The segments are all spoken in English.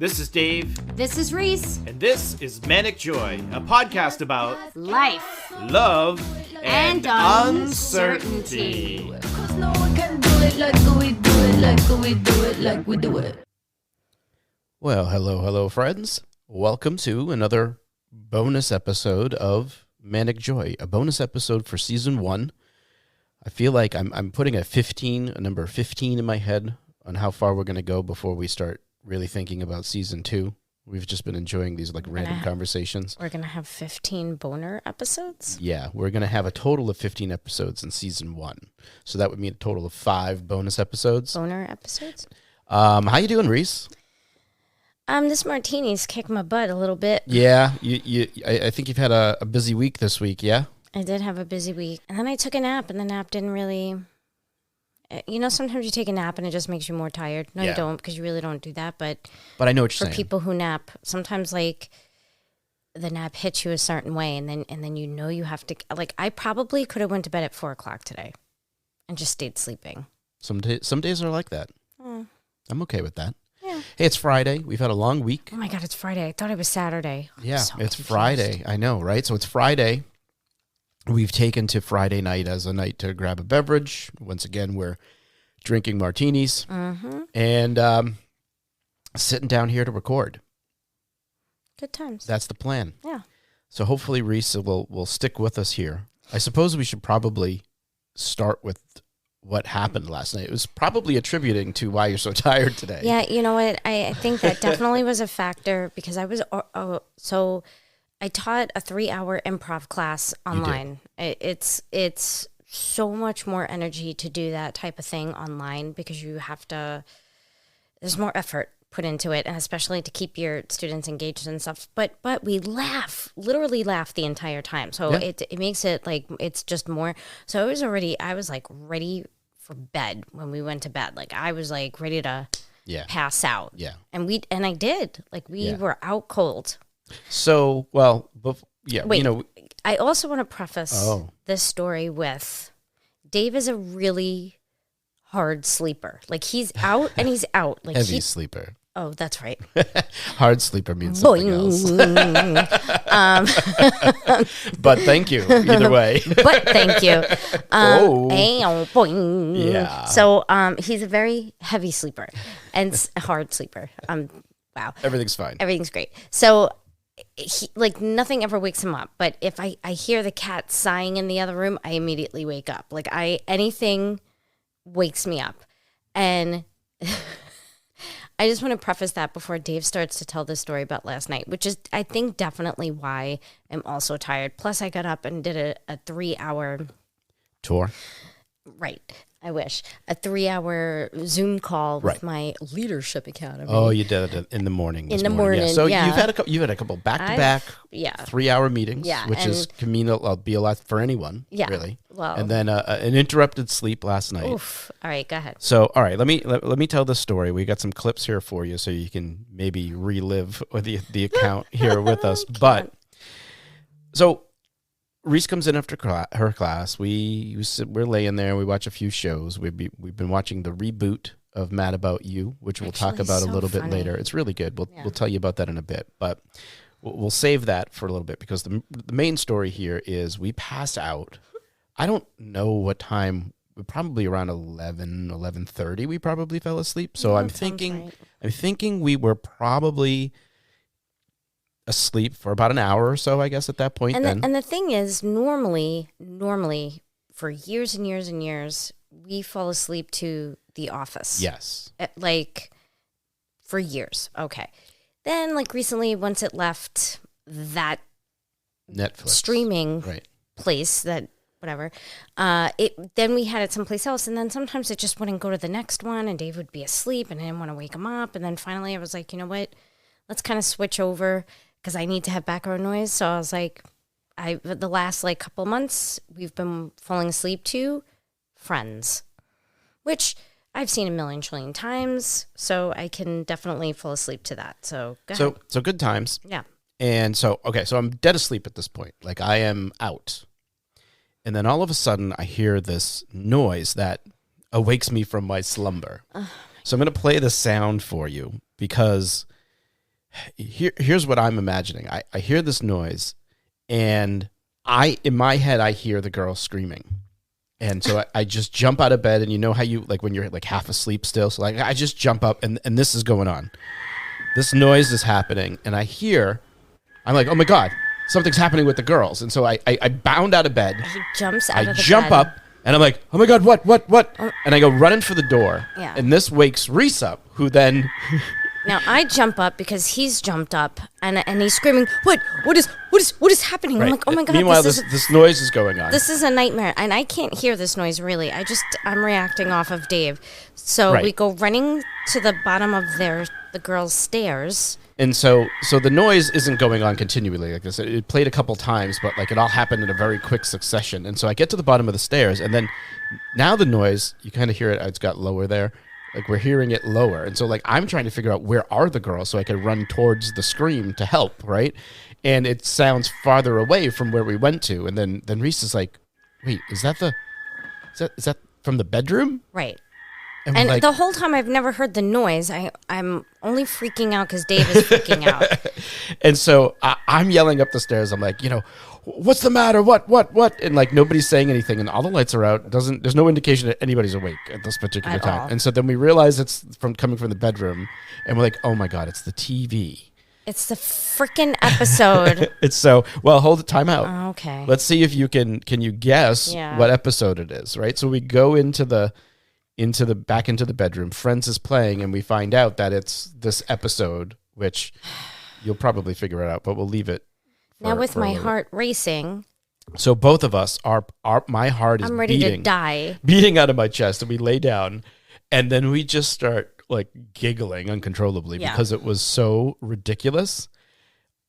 This is Dave. This is Reese. And this is Manic Joy, a podcast about life, love, and uncertainty. Well, hello, friends. Welcome to another bonus episode of Manic Joy, a bonus episode for Season 1. I feel like I'm putting a number 15 in my head on how far we're going to go before we start really thinking about Season 2. We've just been enjoying these random conversations. We're going to have 15 boner episodes? Yeah, we're going to have a total of 15 episodes in Season 1. So that would mean a total of 5 bonus episodes. Boner episodes? How you doing, Reese? This martini's kicked my butt a little bit. Yeah, I think you've had a busy week this week, yeah? I did have a busy week. And then I took a nap, and the nap didn't really... You know, sometimes you take a nap and it just makes you more tired. No, you don't, because you really don't do that. But I know what you're saying. For people who nap, sometimes the nap hits you a certain way, and then you know you have to. I probably could have went to bed at 4:00 today, and just stayed sleeping. Some days are like that. I'm okay with that. Yeah. Hey, it's Friday. We've had a long week. Oh my God, it's Friday. I thought it was Saturday. Yeah, it's confused. Friday. I know, right? So it's Friday. We've taken to Friday night as a night to grab a beverage. Once again, we're drinking martinis and sitting down here to record. Good times. That's the plan. Yeah. So hopefully Reese will stick with us here. I suppose we should probably start with what happened last night. It was probably attributing to why you're so tired today. Yeah, you know what? I think that definitely was a factor because I was so I taught a 3-hour improv class online. It's so much more energy to do that type of thing online because you have to, there's more effort put into it, and especially to keep your students engaged and stuff. But we literally laugh the entire time. So it makes it it's just more. So I was ready for bed when we went to bed. I was ready to pass out. Yeah. And I did. We were out cold. So, well, wait, I also want to preface this story with Dave is a really hard sleeper. He's out and he's out. Heavy sleeper. Oh, that's right. Hard sleeper means something else. But thank you, either way. But thank you. Yeah. So he's a very heavy sleeper and a hard sleeper. Wow. Everything's fine. Everything's great. So he, nothing ever wakes him up, but if I hear the cat sighing in the other room, I immediately wake up. Anything wakes me up. And I just want to preface that before Dave starts to tell the story about last night, which is, I think, definitely why I'm also tired. Plus, I got up and did a 3-hour tour. Right. I wish. A 3-hour Zoom call with my leadership academy. Oh, you did it in the morning. In the morning, yeah. So you've had a couple back-to-back 3-hour meetings, which is can be a lot for anyone, really. Well, and then an interrupted sleep last night. Oof. All right, go ahead. So, all right, let me tell the story. We got some clips here for you, so you can maybe relive the account here with us. But so. Reese comes in after her class. We're laying there. We watch a few shows. We've been watching the reboot of Mad About You, which we'll talk about a little bit later. It's really good. We'll tell you about that in a bit, but we'll save that for a little bit because the main story here is we passed out. I don't know what time. Probably around 11:30. We probably fell asleep. So I'm thinking we were probably asleep for about an hour or so, I guess, at that point. And the thing is, normally, for years and years and years, we fall asleep to The Office. Yes. For years. Okay. Then, recently, once it left that Netflix streaming place, that whatever, then we had it someplace else, and then sometimes it just wouldn't go to the next one, and Dave would be asleep, and I didn't want to wake him up, and then finally I was like, you know what? Let's kind of switch over because I need to have background noise. So I was the last couple months, we've been falling asleep to Friends, which I've seen a million trillion times. So I can definitely fall asleep to that. So go ahead. So good times. Yeah. And so I'm dead asleep at this point. I am out. And then all of a sudden I hear this noise that awakes me from my slumber. So I'm going to play the sound for you because here's what I'm imagining. I hear this noise, and in my head, I hear the girl screaming. And so I just jump out of bed, and you know how you, like when you're like half asleep still. So like I just jump up, and this is going on. This noise is happening, and I'm like, oh my God, something's happening with the girls. And so I bound out of bed. He jumps out of the bed. I jump up, and I'm like, oh my God, what? Oh. And I go running for the door. Yeah. And this wakes Reese up, who then... Now I jump up because he's jumped up and he's screaming, what is happening? Right. I'm like, oh my God. Meanwhile, this noise is going on. This is a nightmare. And I can't hear this noise really. I'm reacting off of Dave. So Right. we go running to the bottom of the girls' stairs. And so the noise isn't going on continually like this. It played a couple times, but like it all happened in a very quick succession. And so I get to the bottom of the stairs, and then now the noise, you kind of hear it. It's got lower there. Like we're hearing it lower. And so like I'm trying to figure out where are the girls so I can run towards the scream to help, right? And it sounds farther away from where we went to. And then Reese is like, wait, is that from the bedroom? Right. And, And like, the whole time I've never heard the noise. I'm only freaking out because Dave is freaking out. and so I'm yelling up the stairs. I'm like, what's the matter? What? And like nobody's saying anything, and all the lights are out. There's no indication that anybody's awake at this particular At time. all. And so then we realize it's coming from the bedroom, and we're like, oh my God, it's the TV. It's the freaking episode. It's so well. Hold the time out. Okay. Let's see if you can you guess Yeah. what episode it is. Right. So we go into the bedroom. Friends is playing, and we find out that it's this episode, which you'll probably figure it out, but we'll leave it. Now with for a my little heart racing, So both of us my heart is I'm ready beating, to die. beating out of my chest, and we lay down, and then we just start like giggling uncontrollably Yeah. because it was so ridiculous.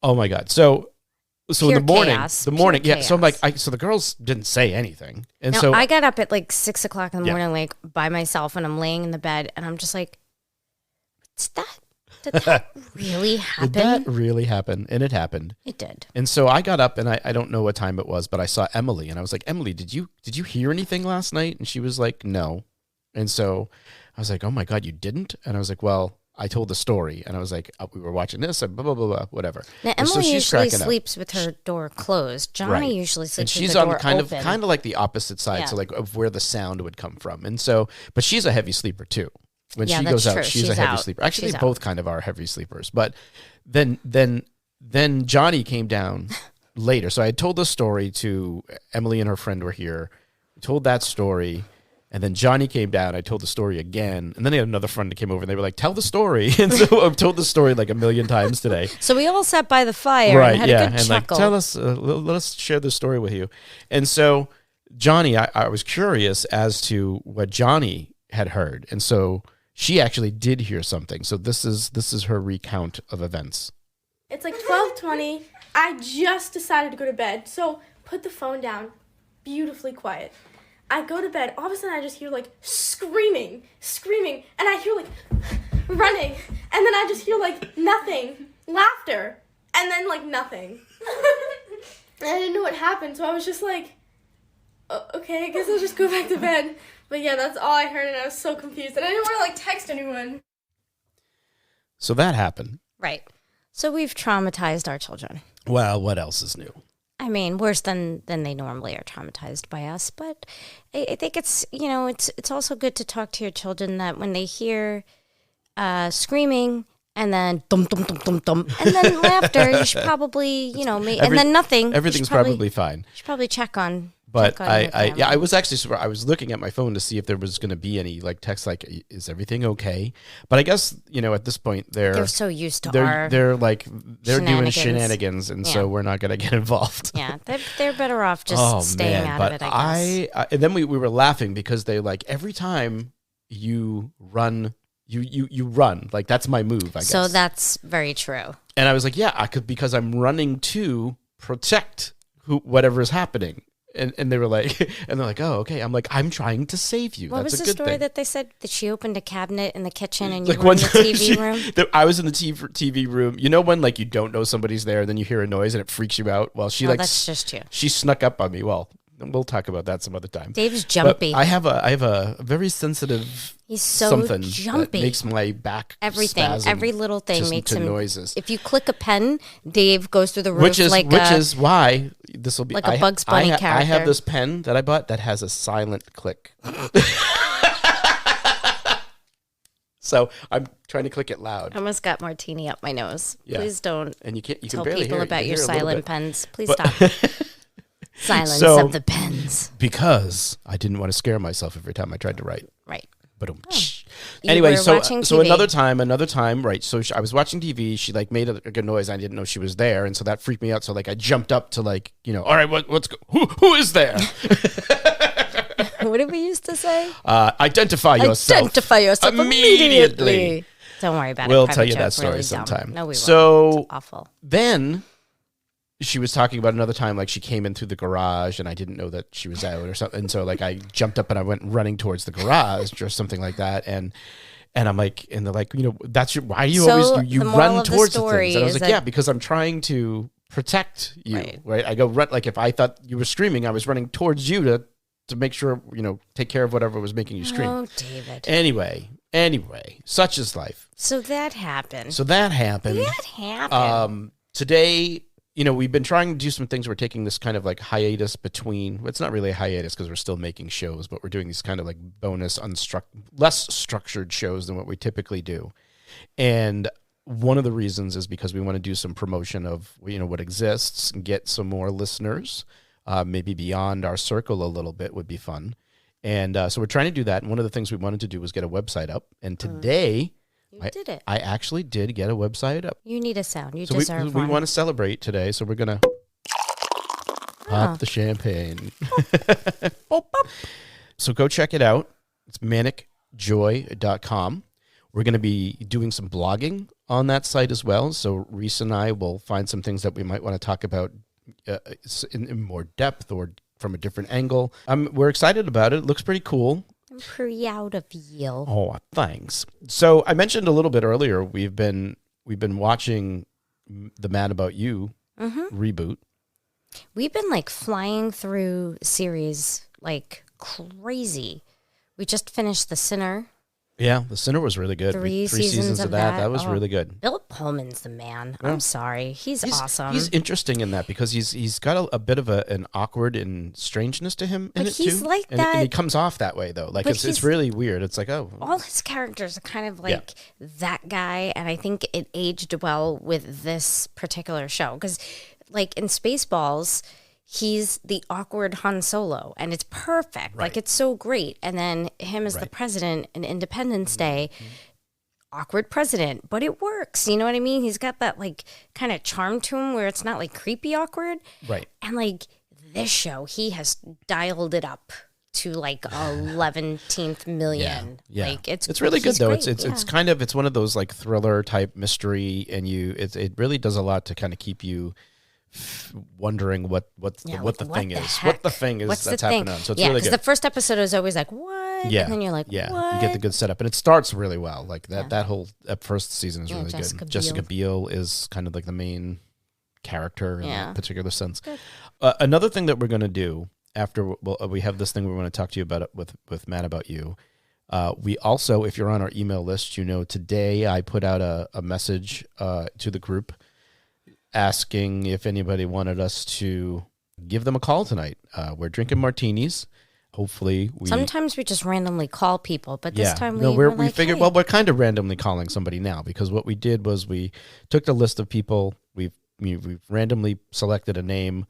Oh my God. So Pure in the morning, chaos. yeah. So I'm like, Chaos. so the girls didn't say anything, and Now, so I got up at like 6 o'clock in the Yeah. morning, like by myself, and I'm laying in the bed, and I'm just like, did that really happen? did that really happen? And it happened. It did. And so I got up, and I don't know what time it was, but I saw Emily, and I was like, Emily, did you hear anything last night? And she was like, no. And so I was like, oh my God, you didn't? And I was like, well, I told the story, and I was like, we were watching this, and blah, blah, blah, blah, whatever. Now, And so Emily she's usually cracking up. sleeps with her door closed. Johnny Right. usually And sleeps she's with the on door kind open. of like the opposite side, Yeah. so like of where the sound would come from. And so, but she's a heavy sleeper too. When Yeah, she that's goes out, true. she's a She's heavy out. sleeper. Actually, She's they out. both kind of are heavy sleepers. But then Johnny came down later. So I had told the story to Emily, and her friend were here. We told that story. And then Johnny came down. I told the story again. And then they had another friend that came over, and they were like, tell the story. And so I've told the story like a million times today. So we all sat by the fire and had a good and chuckle. like, tell us, let us share the story with you. And so Johnny, I was curious as to what Johnny had heard. And so she actually did hear something. So this is her recount of events. It's like 12:20. I just decided to go to bed, so put the phone down, beautifully quiet. I go to bed. All of a sudden, I just hear like screaming, and I hear like running, and then I just hear like nothing, laughter, and then like nothing. And I didn't know what happened, so I was just like, okay, I guess I'll just go back to bed. But yeah, that's all I heard, and I was so confused, and I didn't want to like text anyone. So that happened. Right. So we've traumatized our children. Well, what else is new? I mean, worse than they normally are traumatized by us. But I think it's, it's also good to talk to your children that when they hear screaming and then dum dum dum dum dum and then laughter, you should probably, and then nothing. Everything's probably fine. You should probably check on. But check on your family. I was actually surprised. I was looking at my phone to see if there was going to be any like text like, is everything okay? But I guess, at this point They're so used to they're doing shenanigans. shenanigans, and so we're not going to get involved. Yeah, they're better off just staying out of it, I guess. And then we were laughing because they like every time you run, you run, like that's my move, I guess. So that's very true. And I was like, yeah, I could, because I'm running to protect whatever is happening. And they were like, and they're like, oh, okay. I'm like, I'm trying to save you. What That's was a the good story thing. that they said that she opened a cabinet in the kitchen and you Like were in the TV room? I was in the TV room. You know when like you don't know somebody's there, and then you hear a noise and it freaks you out? Well, she Well, that's just you. She snuck up on me. Well, we'll talk about that some other time. Dave's jumpy. But I have a very sensitive. He's so something jumpy. that makes my back Everything, spasm every little thing just makes to him noises. If you click a pen, Dave goes through the roof Which is why this will be like a Bugs Bunny I character. have this pen that I bought that has a silent click. So I'm trying to click it loud. I almost got martini up my nose. Yeah. Please don't And you can tell barely people hear it. about You your can hear a little silent bit. pens. Please stop. Silence So- of the pens. Because I didn't want to scare myself every time I tried to write. Right. But You anyway, were so watching so TV. another time, right? So I was watching TV. She like made a good noise. I didn't know she was there, and so that freaked me out. So like I jumped up to like all right, what's who is there? What did we used to say? Identify yourself. Identify yourself immediately. Don't worry about it. We'll Private tell you joke, that story really dumb. sometime. No, we won't. So It's awful. then she was talking about another time, like she came in through the garage and I didn't know that she was out or something. And so like I jumped up and I went running towards the garage or something like that. And I'm like, and they're like, that's why do you always you the moral run of the towards the story things? And I was is like, yeah, that- because I'm trying to protect you, Right. right? I go run, like if I thought you were screaming, I was running towards you to make sure, take care of whatever was making you scream. Oh, David. Anyway, such is life. So that happened. So that happened. Today, we've been trying to do some things. We're taking this kind of like hiatus between, it's not really a hiatus because we're still making shows, but we're doing these kind of like bonus, less structured shows than what we typically do. And one of the reasons is because we want to do some promotion of, what exists and get some more listeners, maybe beyond our circle a little bit would be fun. And so we're trying to do that. And one of the things we wanted to do was get a website up. And today, You did it. I actually did get a website up. You need a sound. You So deserve we one. want to celebrate today, so we're going to pop the champagne. So go check it out. It's manicjoy.com. We're going to be doing some blogging on that site as well. So Reese and I will find some things that we might want to talk about in more depth or from a different angle. We're excited about it. It looks pretty cool. I'm pretty out of you. Oh, thanks. So I mentioned a little bit earlier, we've been watching the Mad About You reboot. We've been like flying through series like crazy. We just finished The Sinner. Yeah, The Sinner was really good. Three Three seasons of that. That was really good. Bill Pullman's the man. I'm sorry. He's awesome. He's interesting in that because he's got a bit of an awkward and strangeness to him in But it too. he's like and, that- and he comes off that way though. Like But it's he's- really weird. It's like, oh, all his characters are kind of like that guy, and I think it aged well with this particular show because, like in Spaceballs, he's the awkward Han Solo, and it's perfect. Like it's so great. And then him as the president in Independence Day, awkward president, but it works. You know what I mean? He's got that like kind of charm to him where it's not like creepy awkward. right. And like this show, he has dialed it up to like 11th million. Yeah. Like it's really good he's though. great, It's kind of it's one of those like thriller type mystery, and it really does a lot to kind of keep you wondering what the thing is. What the thing is What's that's the thing? happening on. So it's yeah, really because good. the first episode is always like, what? Yeah. And then you're like, yeah, what? you get the good setup, and it starts really well. Like that whole first season is really Jessica good. Biel. Jessica Biel is kind of like the main character in that particular sense. Another thing that we're going to do after we have this thing we want to talk to you about with Mad About You. We also, if you're on our email list, today I put out a message to the group asking if anybody wanted us to give them a call tonight. We're drinking martinis. Hopefully, Sometimes we just randomly call people, but this time we we figured. hey. Well, we're kind of randomly calling somebody now because what we did was we took the list of people. We've randomly selected a name.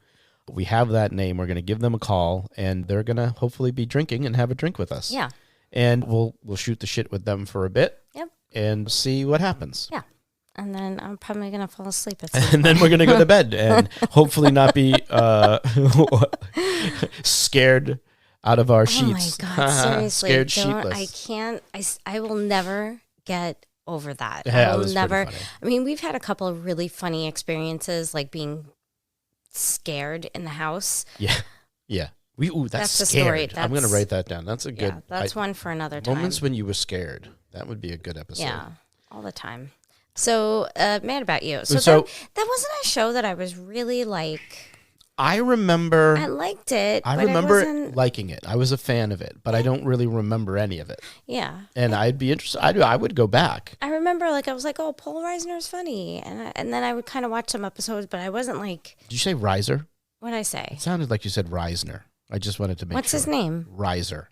We have that name. We're going to give them a call, and they're going to hopefully be drinking and have a drink with us. Yeah. And we'll shoot the shit with them for a bit. Yep. And see what happens. Yeah. And then I'm probably going to fall asleep at some And then we're going to go to bed and hopefully not be scared out of our sheets. Oh my God, seriously. Scared Sheetless. I will never get over that. Yeah, I it will was pretty never. funny. I mean, we've had a couple of really funny experiences, like being scared in the house. Yeah. Yeah. That's That's the scared. story. I'm going to That's- write that down. That's a good. Yeah, that's one for another time. Moments when you were scared. That would be a good episode. Yeah, all the time. So, Mad About You. So So- that wasn't a show that I was really like I remember. I liked it. I but remember wasn't, liking it. I was a fan of it, but I don't really remember any of it. yeah. And I'd be interested. I would go back. I remember, like, I was like, oh, Paul Reisner's funny. And then I would kind of watch some episodes, but I wasn't like, Did you say Riser? what'd I say? It sounded like you said Reisner. I just wanted to make What's sure. his name? Riser.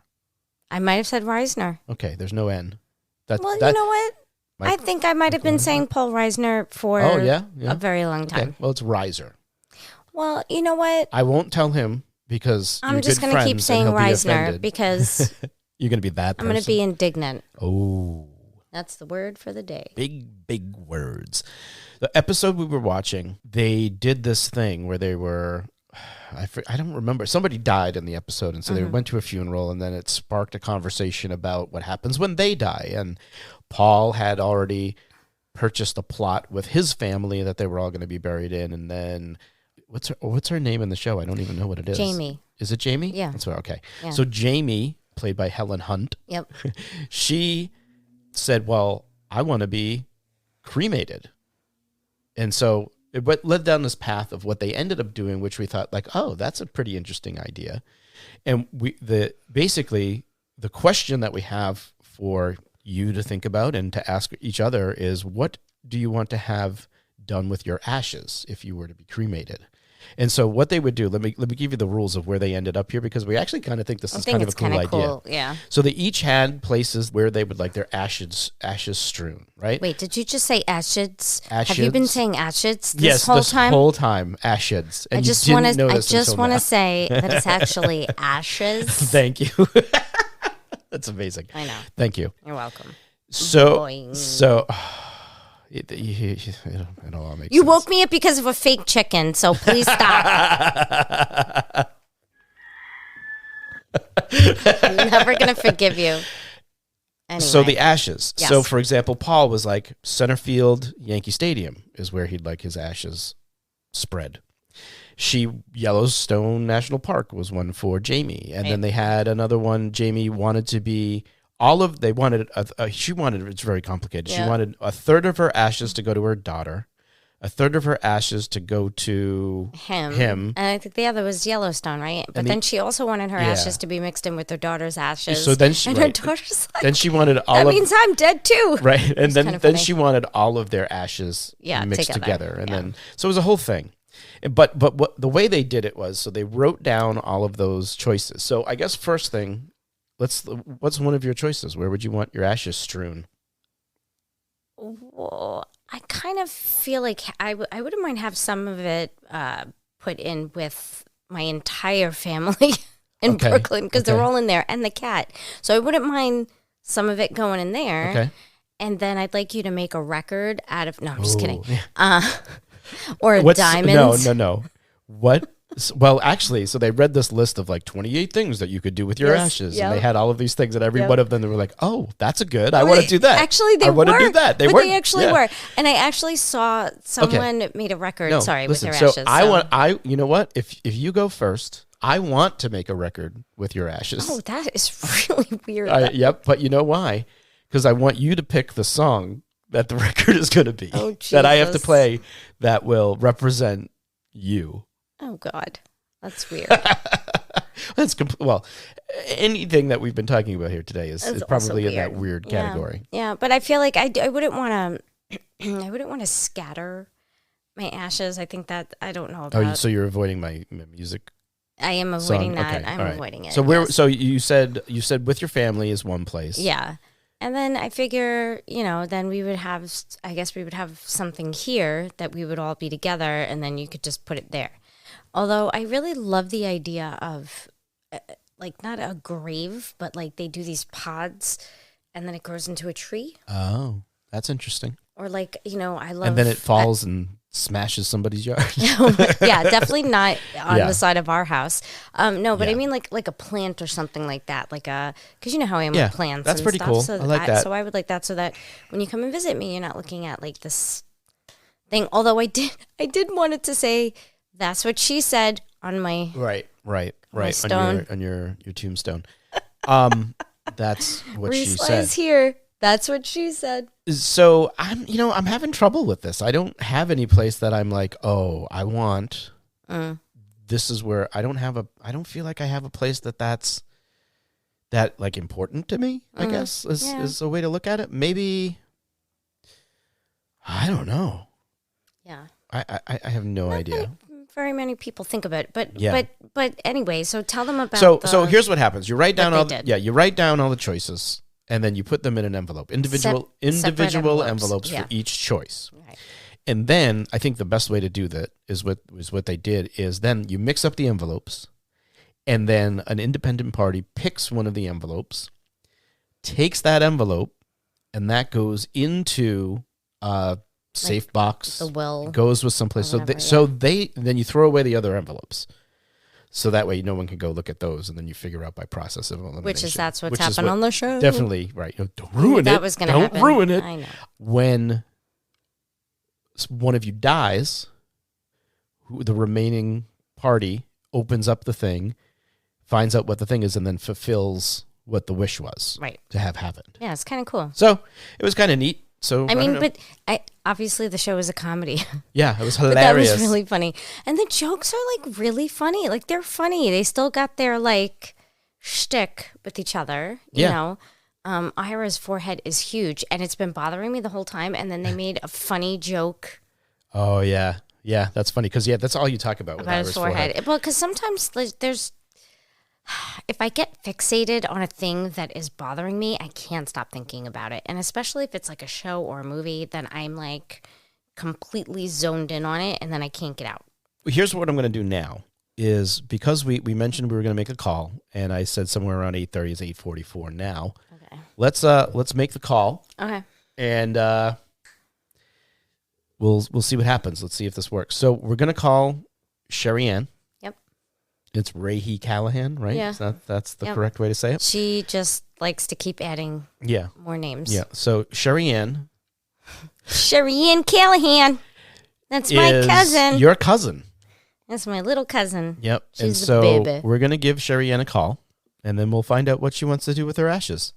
I might have said Reisner. Okay, there's no N. Well, you know what? I think I might have been saying Paul Reisner for a very long time. Okay, well, it's Riser. Well, you know what? I won't tell him because I'm you're just good going to keep friends saying and he'll be Reisner offended. because You're going to be that I'm going to person? be indignant. Oh, That's the word for the day. big words. The episode we were watching, they did this thing where they were, I don't remember. Somebody died in the episode, and so they went to a funeral, and then it sparked a conversation about what happens when they die. And Paul had already purchased a plot with his family that they were all going to be buried in, and then what's her name in the show? I don't even know what it is. Jamie. Is it Jamie? Yeah. That's right. Okay. Yeah. So Jamie, played by Helen Hunt, Yep. she said, well, I want to be cremated. And so it led down this path of what they ended up doing, which we thought like, oh, that's a pretty interesting idea. And basically the question that we have for you to think about and to ask each other is, what do you want to have done with your ashes if you were to be cremated? And so what they would do, let me give you the rules of where they ended up here, because we actually kind of think this is kind of a cool idea. Cool. Yeah. So they each had places where they would like their ashes strewn, right? Wait, did you just say ashes? Have you been Ashes? saying ashes this Yes, whole this time? whole time, ashes. And I just you want didn't to. I notice just until want now. to say that it's actually ashes. Thank you. That's amazing. I know. Thank you. You're welcome. So, Boing. it all makes You sense. woke me up because of a fake chicken, so please stop. I'm never gonna forgive you. Anyway. So the ashes. Yes. So for example, Paul was like, center field, Yankee Stadium is where he'd like his ashes spread. Yellowstone National Park was one for Jamie. And then they had another one. Jamie wanted to be it's very complicated. Yeah. She wanted a third of her ashes to go to her daughter, a third of her ashes to go to him. And I think the other was Yellowstone, right? But then she also wanted her ashes to be mixed in with her daughter's ashes. So then her daughter's like, then she wanted all that of means I'm dead too. right, and then kinda funny. she wanted all of their ashes mixed together. together, and then so it was a whole thing. But what the way they did it was, so they wrote down all of those choices. So I guess first thing, what's one of your choices? Where would you want your ashes strewn? Well, I kind of feel like I wouldn't mind have some of it put in with my entire family in Brooklyn, because they're all in there, and the cat. So I wouldn't mind some of it going in there. Okay. And then I'd like you to make a record out of, no, I'm just kidding. Yeah. Or diamonds. No. What? Well, actually, so they read this list of like 28 things that you could do with your ashes, and they had all of these things, and every one of them, they were like, "Oh, that's a good. I want to do that." Actually, they I want to do that. They actually were, and I actually saw someone made a record. With their ashes. You know what? If you go first, I want to make a record with your ashes. Oh, that is really weird. Yep, but you know why? Because I want you to pick the song that the record is going to be, that I have to play, that will represent you. Oh God, that's weird. Well, anything that we've been talking about here today is probably in that weird category. Yeah, but I feel like I wouldn't want to. I wouldn't want to scatter my ashes. I think that I don't know about. Oh, so you're avoiding my music? I am avoiding song? that. Okay, I'm all right. avoiding it. So where? Yes. So you said with your family is one place. Yeah. And then I figure, then we would have something here that we would all be together, and then you could just put it there. Although I really love the idea of, like, not a grave, but like they do these pods and then it grows into a tree. Oh, that's interesting. Or like, I love. And then it falls and smashes somebody's yard. Yeah, definitely not on the side of our house. No, but I mean like a plant or something like that, because you know how I am with plants. That's and pretty stuff. cool. So I like that. So I would like that, so that when you come and visit me, you're not looking at like this thing. Although I did want it to say, "That's what she said" on my right stone. on your tombstone. That's what she Reese said. is here. That's what she said. So I'm having trouble with this. I don't have any place that I'm like, oh, I want this is where I don't feel like I have a place that's that like important to me, I guess is a way to look at it. Maybe, I don't know. Yeah. I have no idea. Very many people think of it, but Yeah. but anyway, so tell them about So here's what happens. You write down they did. you write down all the choices, and then you put them in an envelope. Individual separate envelopes yeah. for each choice. Right. And then I think the best way to do that is what they did is then you mix up the envelopes, and then an independent party picks one of the envelopes, takes that envelope, and that goes into a safe box. the will. Goes with someplace. Whatever, Then you throw away the other envelopes. So that way no one can go look at those, and then you figure out by process of elimination. That's what's happened on the show. Definitely, right. Don't ruin it. That was going to happen. Don't ruin it. I know. When one of you dies, the remaining party opens up the thing, finds out what the thing is, and then fulfills what the wish was to have happened. Yeah, it's kind of cool. So it was kind of neat. So I mean, but obviously the show is a comedy. Yeah, it was But hilarious. that was really funny. And the jokes are like really funny. Like they're funny. They still got their like shtick with each other. You know, Ira's forehead is huge, and it's been bothering me the whole time. And then they made a funny joke Oh yeah, that's funny because that's all you talk about with about his Ira's forehead. Well, because sometimes there's. If I get fixated on a thing that is bothering me, I can't stop thinking about it. And especially if it's like a show or a movie, then I'm like completely zoned in on it, and then I can't get out. Here's what I'm going to do now is because we mentioned we were going to make a call, and I said somewhere around 8:30 is 8:44 now. Okay. Let's make the call. Okay. And we'll see what happens. Let's see if this works. So we're going to call Sherry Ann. Yep. It's Rahe Callahan, right? Yeah. That's the correct way to say it? She just likes to keep adding more names. Yeah. So Sherry Ann. Sherry Ann Callahan. That's my cousin. Your cousin. That's my little cousin. Yep. She's and the so baby. we're going to give Sherry Ann a call, and then we'll find out what she wants to do with her ashes.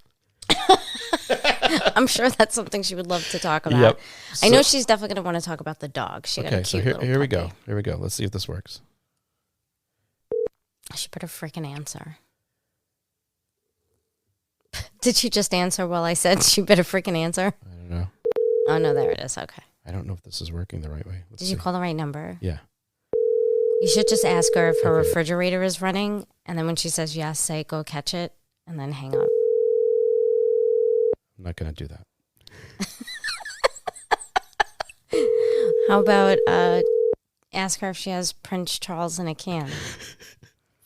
I'm sure that's something she would love to talk about. Yep. I know she's definitely going to want to talk about the dog. She got a Okay, so cute here we little go. Here we go. Let's see if this works. She better freaking answer. Did she just answer while I said she better freaking answer? I don't know. Oh, no, there it is. Okay. I don't know if this is working the right way. Did you call the right number? Yeah. You should just ask her if her refrigerator is running, and then when she says yes, say go catch it, and then hang up. I'm not going to do that. How about ask her if she has Prince Charles in a can?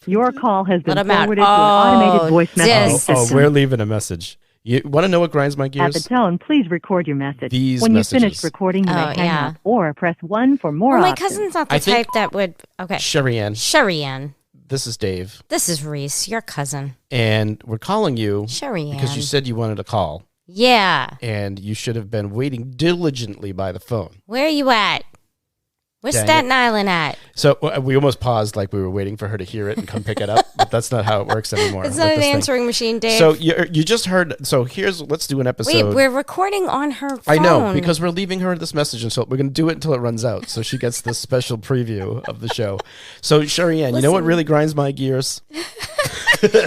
Your call has been Let 'em out. forwarded to an automated voice messaging yes. system. We're leaving a message. You want to know what grinds my At gears? the tone, please record your message. These when messages. you've finished recording, you may hang up or press 1 for more Well, my options. cousin's not the I think- type that would. Okay. Sherry Ann, Sherry Ann. this is Dave, This is Reese, your cousin. and we're calling you Sherry Ann. because you said you wanted a call, Yeah. and you should have been waiting diligently by the phone. Where are you at? Where's Dang Staten Island at? So we almost paused like we were waiting for her to hear it and come pick it up, but that's not how it works anymore. It's with not an this thing. answering machine, Dave. So you just heard. So let's do an episode. Wait, we're recording on her phone. I know, because we're leaving her this message until we're going to do it until it runs out, so she gets this special preview of the show. So Sherry Ann, you know what really grinds my gears?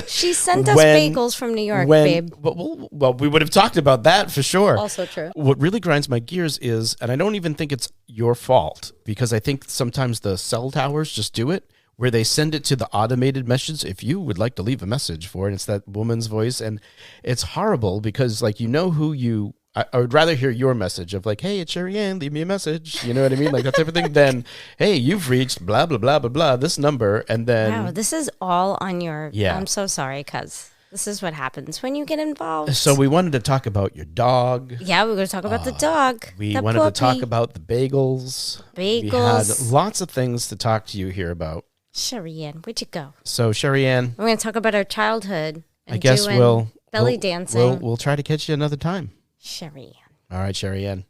She sent us When- bagels from New York, babe. Well, we would have talked about that for sure. Also true. What really grinds my gears is, and I don't even think it's your fault, because I think sometimes the cell towers just do it, where they send it to the automated message. If you would like to leave a message for it, it's that woman's voice, and it's horrible because, like, you know who you. I would rather hear your message of like, hey, it's Sherry Ann, leave me a message. You know what I mean? Like that type of thing. Then, hey, you've reached blah, blah, blah, blah, blah, this number. And then. Wow, this is all on your. Yeah. I'm so sorry, cuz this is what happens when you get involved. So we wanted to talk about your dog. Yeah, we're going to talk about the dog. We the wanted to talk puppy. about the bagels. We had Bagels. lots of things to talk to you here about. Sherry Ann, where'd you go? So, Sherry Ann, We're going to talk about our childhood. And I guess doing we'll belly dancing. We'll try to catch you another time. Sherry Ann. All right, Sherry Ann.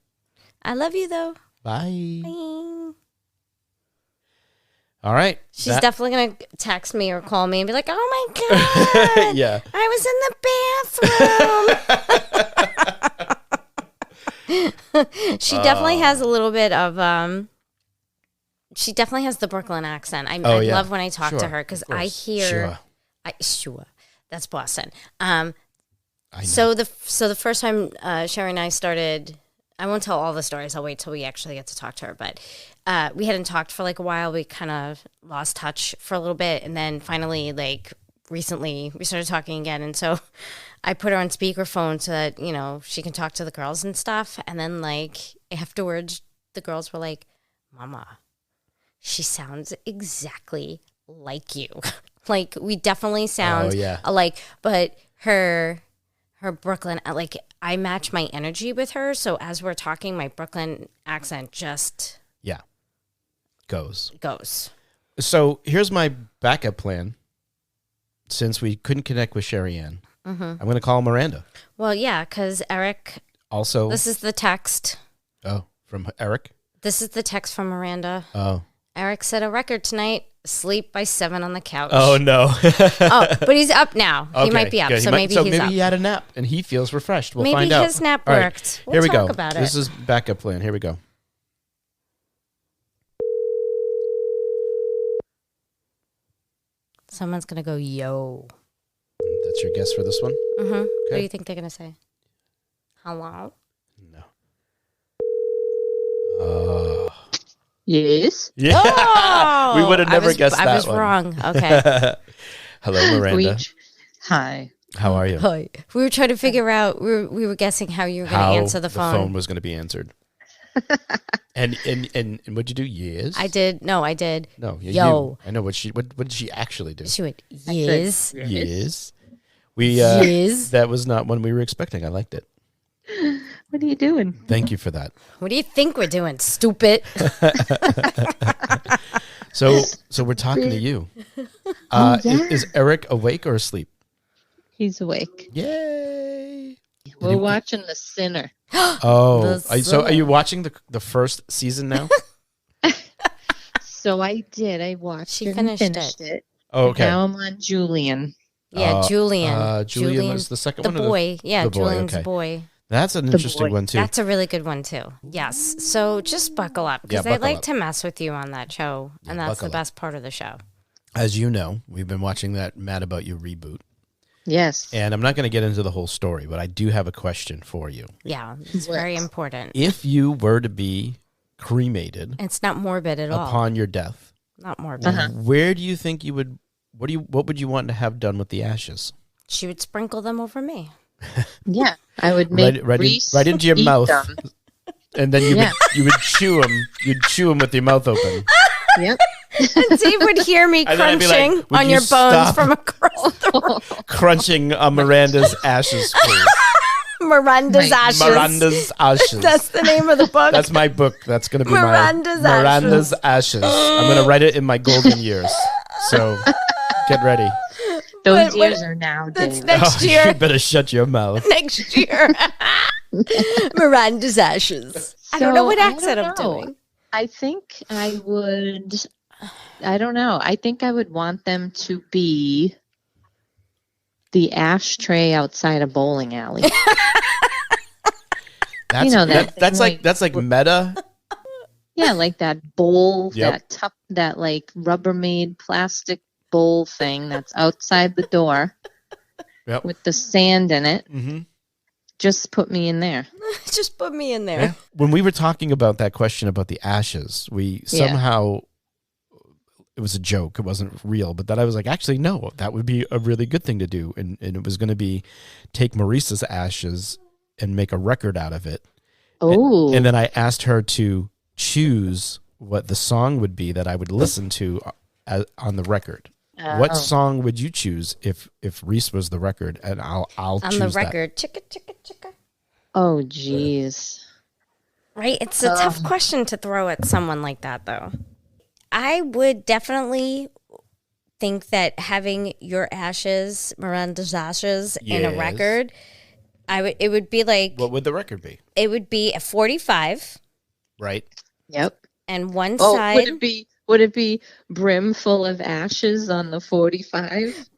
I love you though. Bye. Bye. All right. She's definitely going to text me or call me and be like, oh my God. Yeah. I was in the bathroom. She definitely has a little bit of she definitely has the Brooklyn accent. I yeah. love when I talk to Sure, her because of course. I hear, Sure. that's Boston. I know. So the first time Sherry and I started, I won't tell all the stories. I'll wait till we actually get to talk to her. But we hadn't talked for like a while. We kind of lost touch for a little bit, and then finally, like recently, we started talking again. And so I put her on speakerphone so that she can talk to the girls and stuff. And then like afterwards, the girls were like, "Mama, she sounds exactly like you." Like we definitely sound alike, but her Brooklyn, like I match my energy with her. So as we're talking, my Brooklyn accent just goes. So here's my backup plan. Since we couldn't connect with Sherry Ann, I'm going to call Miranda. Well, yeah, because Eric. Also, this is the text. Oh, from Eric? This is the text from Miranda. Oh. Eric set a record tonight. Sleep by 7 on the couch. Oh, no. But he's up now. Okay, he might be up. good. So maybe he's up. Maybe he had a nap and he feels refreshed. We'll maybe find out. Maybe his nap All right, worked. Here we talk go. about This it. is backup plan. Here we go. Someone's going to go, yo. That's your guess for this one? Mm-hmm. Okay. What do you think they're going to say? Hello? No. Yes. Yeah. Oh! We would have never guessed that I was one. wrong. Okay. Hello, Miranda. Hi. How are you? Hi. We were trying to figure out, we were guessing how you were going to answer the phone. The phone was going to be answered. and what'd you do? Yes. I did. No, I did. No. Yo. I know what did she actually do? She went, yes. Yes. We Yes. That was not one we were expecting. I liked it. What are you doing? Thank you for that. What do you think we're doing, stupid? So we're talking to you. Is Eric awake or asleep? He's awake. Yay! We're watching The Sinner. Oh, so are you watching the first season now? So I did. I watched She it and finished it. Oh, okay. Now I'm on Julian. Yeah, Julian. Julian was the second one? The or boy. Yeah, the boy, Julian's okay. boy. That's an interesting boy. one, too. That's a really good one, too. Yes. So just buckle up, because Yeah, I like up. to mess with you on that show, and that's the buckle up. best part of the show. As you know, we've been watching that Mad About You reboot. Yes. And I'm not going to get into the whole story, but I do have a question for you. Yeah, it's very important. If you were to be cremated It's not morbid at all. upon your death, Not morbid. where do you think you would? What would you want to have done with the ashes? She would sprinkle them over me. Yeah. I would make Right Reese into your eat mouth, them. and then you would chew them. You'd chew them with your mouth open. Yep. And Dave would hear me And then I'd be like, crunching "Would on you your bones stop?" from across the room. Crunching on Miranda's ashes, please. Miranda's ashes. Miranda's ashes. That's the name of the book. That's my book. That's going to be Miranda's my Miranda's Ashes. I'm going to write it in my golden years. So get ready. Those What- years are now, That's Dave. next You year. better shut your mouth. Next year. Miranda's ashes. I don't know what So, I accent don't I'm know. doing. I think I would. I don't know. I think I would want them to be the ashtray outside a bowling alley. That's, You know that that's thing that's like meta. Yeah, like that bowl, Yep. that like Rubbermaid plastic bowl thing that's outside the door Yep. with the sand in it. Mm-hmm. Just put me in there. Just put me in there. Yeah. When we were talking about that question about the ashes, we somehow, it was a joke. It wasn't real, but that I was like, actually, no, that would be a really good thing to do. And it was going to be take Maurice's ashes and make a record out of it. Oh. And then I asked her to choose what the song would be that I would listen to on the record. What song would you choose if Reese was the record? And I'll On choose the that. record. Chicka, chicka, chicka. Oh, jeez. Right? It's a tough question to throw at someone like that, though. I would definitely think that having your ashes, Miranda's ashes, in a Yes. record, it would be like, What would the record be? it would be a 45, Right? Yep. and one Oh, side. would it be brim full of ashes on the 45?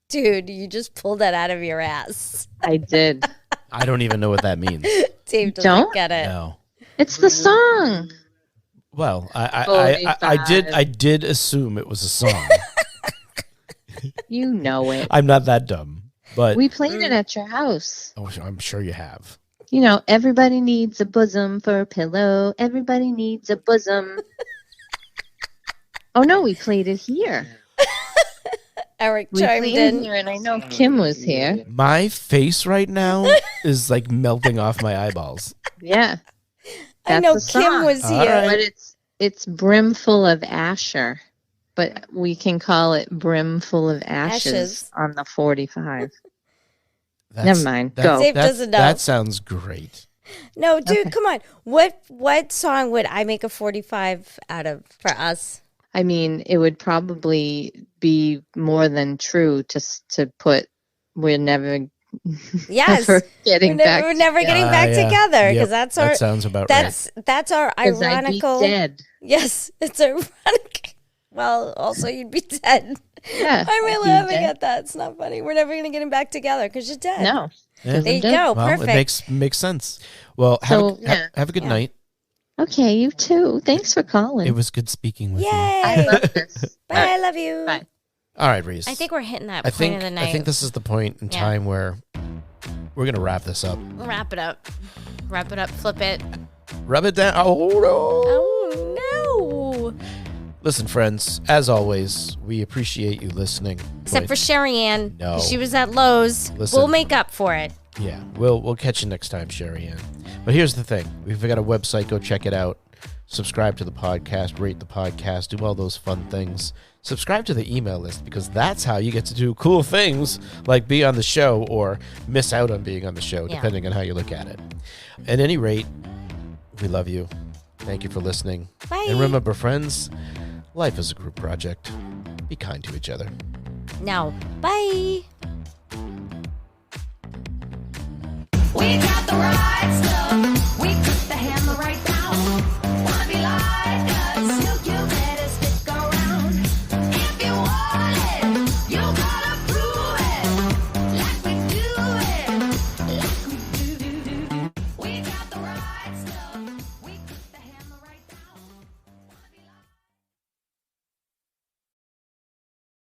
Dude, you just pulled that out of your ass. I did. I don't even know what that means. Dave doesn't Don't? get it. No. It's the song. Well, I did assume it was a song. You know it. I'm not that dumb, but We played it at your house. oh, I'm sure you have. You know, everybody needs a bosom for a pillow. Everybody needs a bosom. Oh no, we played it here. Eric We chimed played it in. here, and I know Kim was here. My face right now is like melting off my eyeballs. Yeah, I that's know the song. Kim was All here. right. But it's brimful of Asher. But we can call it brimful of ashes, Ashes. on the 45. That's- Never mind. that- Go. Dave that- doesn't know. That sounds great. No, dude, Okay. come on. What song would I make a 45 out of for us? I mean, it would probably be more than true to put we're never Yes. ever getting back. We're never getting Ah, back yeah. together Yep, because that's our that sounds about that's our 'Cause I'd be ironical. dead. Yes, it's ironic. Well, also you'd be dead. Yeah, I'm I'd really be laughing dead. at that. It's not funny. We're never gonna get him back together because you're dead. No. Yeah. There you Dead. go. Well, Perfect. it makes sense. Well, So, yeah. have a good Yeah. night. Okay, you too. Thanks for calling. It was good speaking with I Yay. love this. Bye. I love you. Bye. you. All right, Reese. I think we're hitting that I point think of the night. I think this is the point in Yeah. time where we're gonna wrap this up. Wrap it up. Wrap it up. Flip it. Rub it down. Oh no! Oh no. Listen, friends. As always, we appreciate you listening. Except for Sherry Ann. No. She was at Lowe's. Listen. We'll make up for it. Yeah, we'll catch you next time, Sherry Ann. But here's the thing: we've got a website. Go check it out. Subscribe to the podcast, rate the podcast, do all those fun things. Subscribe to the email list because that's how you get to do cool things like be on the show or miss out on being on the show, Yeah. depending on how you look at it. At any rate, we love you. Thank you for listening. Bye. And remember, friends, life is a group project. Be kind to each other. No. Bye. We got the right stuff.